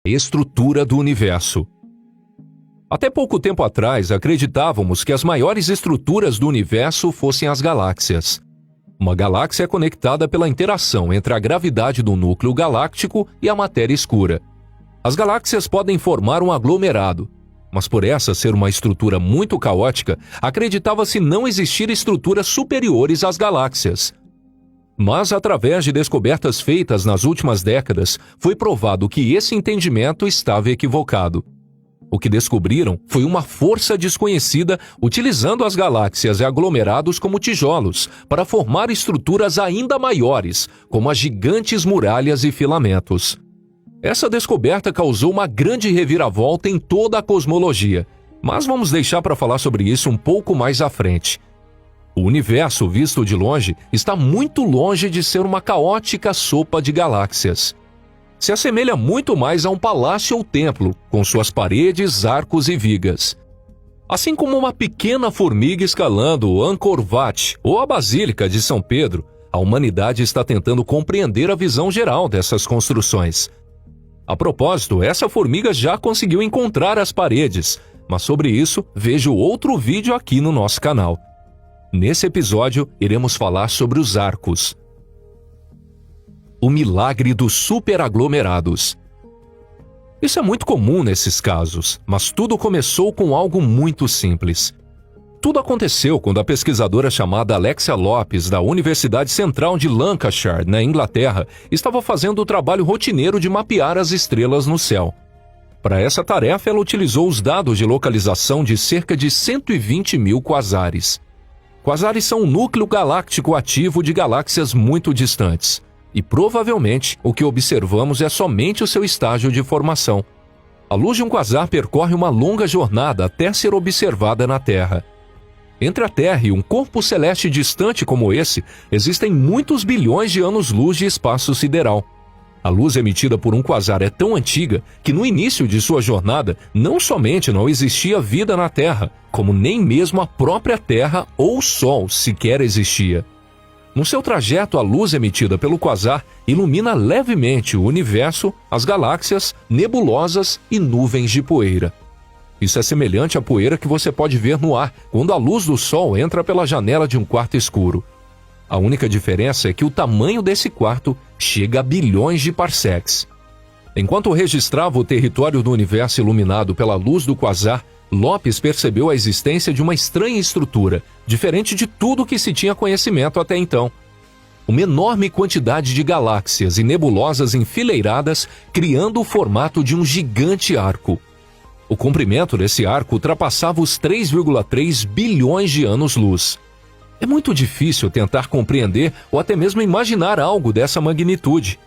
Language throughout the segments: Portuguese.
Estrutura do universo. Até pouco tempo atrás, acreditávamos que as maiores estruturas do universo fossem as galáxias. Uma galáxia é conectada pela interação entre a gravidade do núcleo galáctico e a matéria escura. As galáxias podem formar um aglomerado, mas por essa ser uma estrutura muito caótica, acreditava-se não existir estruturas superiores às galáxias. Mas, através de descobertas feitas nas últimas décadas, foi provado que esse entendimento estava equivocado. O que descobriram foi uma força desconhecida utilizando as galáxias e aglomerados como tijolos para formar estruturas ainda maiores, como as gigantes muralhas e filamentos. Essa descoberta causou uma grande reviravolta em toda a cosmologia, mas vamos deixar para falar sobre isso um pouco mais à frente. O universo, visto de longe, está muito longe de ser uma caótica sopa de galáxias. Se assemelha muito mais a um palácio ou templo, com suas paredes, arcos e vigas. Assim como uma pequena formiga escalando o Angkor Wat ou a Basílica de São Pedro, a humanidade está tentando compreender a visão geral dessas construções. A propósito, essa formiga já conseguiu encontrar as paredes, mas sobre isso, veja outro vídeo aqui no nosso canal. Nesse episódio, iremos falar sobre os arcos. O milagre dos superaglomerados. Isso é muito comum nesses casos, mas tudo começou com algo muito simples. Tudo aconteceu quando a pesquisadora chamada Alexia Lopes, da Universidade Central de Lancashire, na Inglaterra, estava fazendo o trabalho rotineiro de mapear as estrelas no céu. Para essa tarefa, ela utilizou os dados de localização de cerca de 120 mil quasares. Quasares são um núcleo galáctico ativo de galáxias muito distantes. E provavelmente o que observamos é somente o seu estágio de formação. A luz de um quasar percorre uma longa jornada até ser observada na Terra. Entre a Terra e um corpo celeste distante como esse, existem muitos bilhões de anos-luz de espaço sideral. A luz emitida por um quasar é tão antiga que no início de sua jornada não somente não existia vida na Terra, como nem mesmo a própria Terra ou o Sol sequer existia. No seu trajeto, a luz emitida pelo quasar ilumina levemente o universo, as galáxias, nebulosas e nuvens de poeira. Isso é semelhante à poeira que você pode ver no ar quando a luz do Sol entra pela janela de um quarto escuro. A única diferença é que o tamanho desse quarto chega a bilhões de parsecs. Enquanto registrava o território do universo iluminado pela luz do quasar, Lopes percebeu a existência de uma estranha estrutura, diferente de tudo que se tinha conhecimento até então. Uma enorme quantidade de galáxias e nebulosas enfileiradas, criando o formato de um gigante arco. O comprimento desse arco ultrapassava os 3,3 bilhões de anos-luz. É muito difícil tentar compreender ou até mesmo imaginar algo dessa magnitude.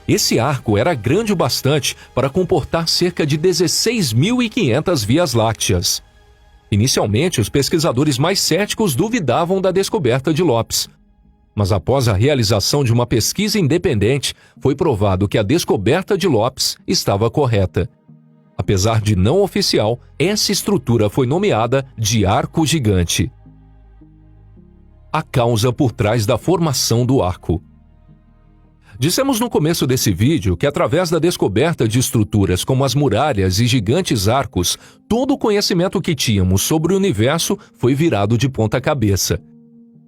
Esse arco era grande o bastante para comportar cerca de 16.500 vias lácteas. Inicialmente, os pesquisadores mais céticos duvidavam da descoberta de Lopes. Mas após a realização de uma pesquisa independente, foi provado que a descoberta de Lopes estava correta. Apesar de não oficial, essa estrutura foi nomeada de arco gigante. A causa por trás da formação do arco. Dissemos no começo desse vídeo que através da descoberta de estruturas como as muralhas e gigantes arcos, todo o conhecimento que tínhamos sobre o universo foi virado de ponta cabeça.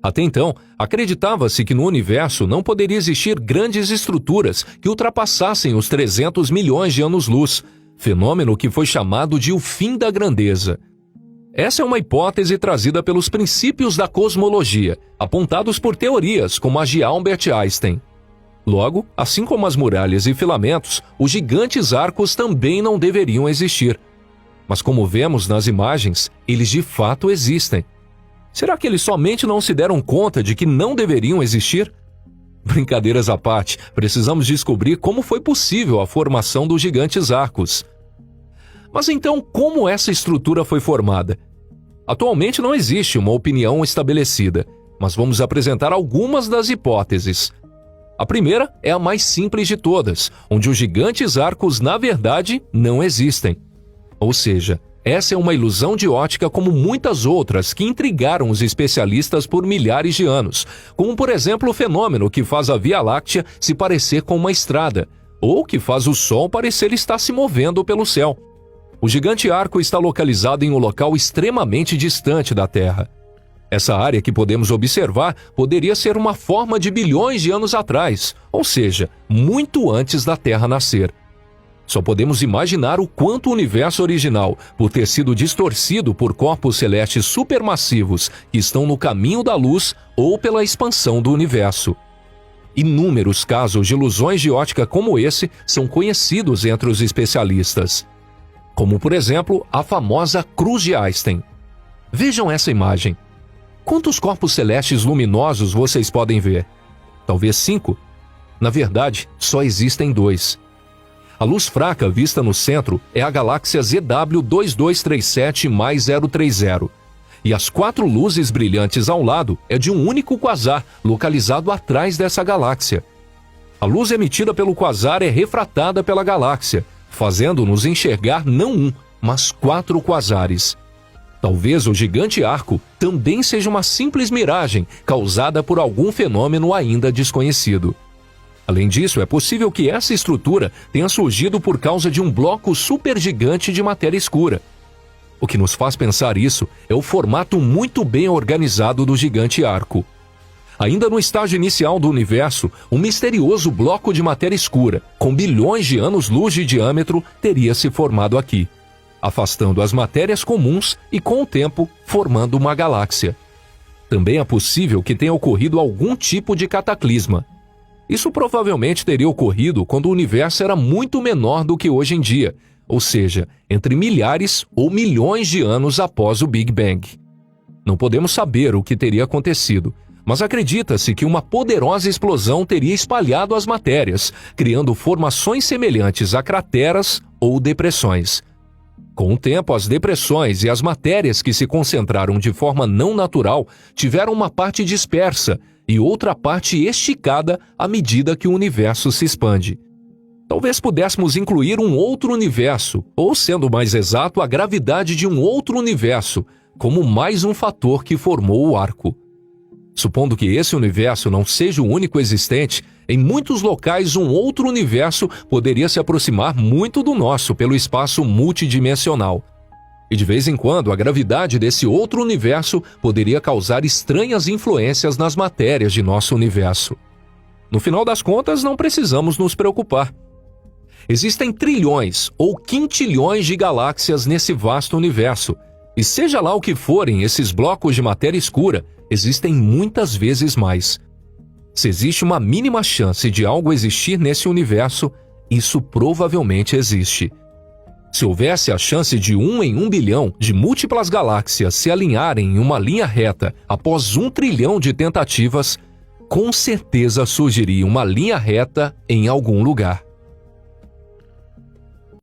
Até então, acreditava-se que no universo não poderia existir grandes estruturas que ultrapassassem os 300 milhões de anos-luz, fenômeno que foi chamado de o fim da grandeza. Essa é uma hipótese trazida pelos princípios da cosmologia, apontados por teorias como a de Albert Einstein. Logo, assim como as muralhas e filamentos, os gigantes arcos também não deveriam existir. Mas como vemos nas imagens, eles de fato existem. Será que eles somente não se deram conta de que não deveriam existir? Brincadeiras à parte, precisamos descobrir como foi possível a formação dos gigantes arcos. Mas então, como essa estrutura foi formada? Atualmente não existe uma opinião estabelecida, mas vamos apresentar algumas das hipóteses. A primeira é a mais simples de todas, onde os gigantes arcos, na verdade, não existem. Ou seja, essa é uma ilusão de ótica como muitas outras que intrigaram os especialistas por milhares de anos, como por exemplo o fenômeno que faz a Via Láctea se parecer com uma estrada, ou que faz o Sol parecer estar se movendo pelo céu. O gigante Arco está localizado em um local extremamente distante da Terra. Essa área que podemos observar poderia ser uma forma de bilhões de anos atrás, ou seja, muito antes da Terra nascer. Só podemos imaginar o quanto o universo original, por ter sido distorcido por corpos celestes supermassivos que estão no caminho da luz ou pela expansão do universo. Inúmeros casos de ilusões de ótica como esse são conhecidos entre os especialistas, como, por exemplo, a famosa Cruz de Einstein. Vejam essa imagem. Quantos corpos celestes luminosos vocês podem ver? Talvez 5? Na verdade, só existem 2. A luz fraca vista no centro é a galáxia ZW2237-030. E as 4 luzes brilhantes ao lado é de um único quasar, localizado atrás dessa galáxia. A luz emitida pelo quasar é refratada pela galáxia, fazendo-nos enxergar não um, mas 4 quasares. Talvez o gigante Arco também seja uma simples miragem causada por algum fenômeno ainda desconhecido. Além disso, é possível que essa estrutura tenha surgido por causa de um bloco supergigante de matéria escura. O que nos faz pensar isso é o formato muito bem organizado do gigante Arco. Ainda no estágio inicial do universo, um misterioso bloco de matéria escura, com bilhões de anos-luz de diâmetro, teria se formado aqui, afastando as matérias comuns e, com o tempo, formando uma galáxia. Também é possível que tenha ocorrido algum tipo de cataclisma. Isso provavelmente teria ocorrido quando o universo era muito menor do que hoje em dia, ou seja, entre milhares ou milhões de anos após o Big Bang. Não podemos saber o que teria acontecido, mas acredita-se que uma poderosa explosão teria espalhado as matérias, criando formações semelhantes a crateras ou depressões. Com o tempo, as depressões e as matérias que se concentraram de forma não natural tiveram uma parte dispersa e outra parte esticada à medida que o universo se expande. Talvez pudéssemos incluir um outro universo, ou, sendo mais exato, a gravidade de um outro universo, como mais um fator que formou o arco. Supondo que esse universo não seja o único existente, em muitos locais um outro universo poderia se aproximar muito do nosso pelo espaço multidimensional. E de vez em quando a gravidade desse outro universo poderia causar estranhas influências nas matérias de nosso universo. No final das contas, não precisamos nos preocupar. Existem trilhões ou quintilhões de galáxias nesse vasto universo, e seja lá o que forem esses blocos de matéria escura, existem muitas vezes mais. Se existe uma mínima chance de algo existir nesse universo, isso provavelmente existe. Se houvesse a chance de 1 em 1 bilhão de múltiplas galáxias se alinharem em uma linha reta após 1 trilhão de tentativas, com certeza surgiria uma linha reta em algum lugar.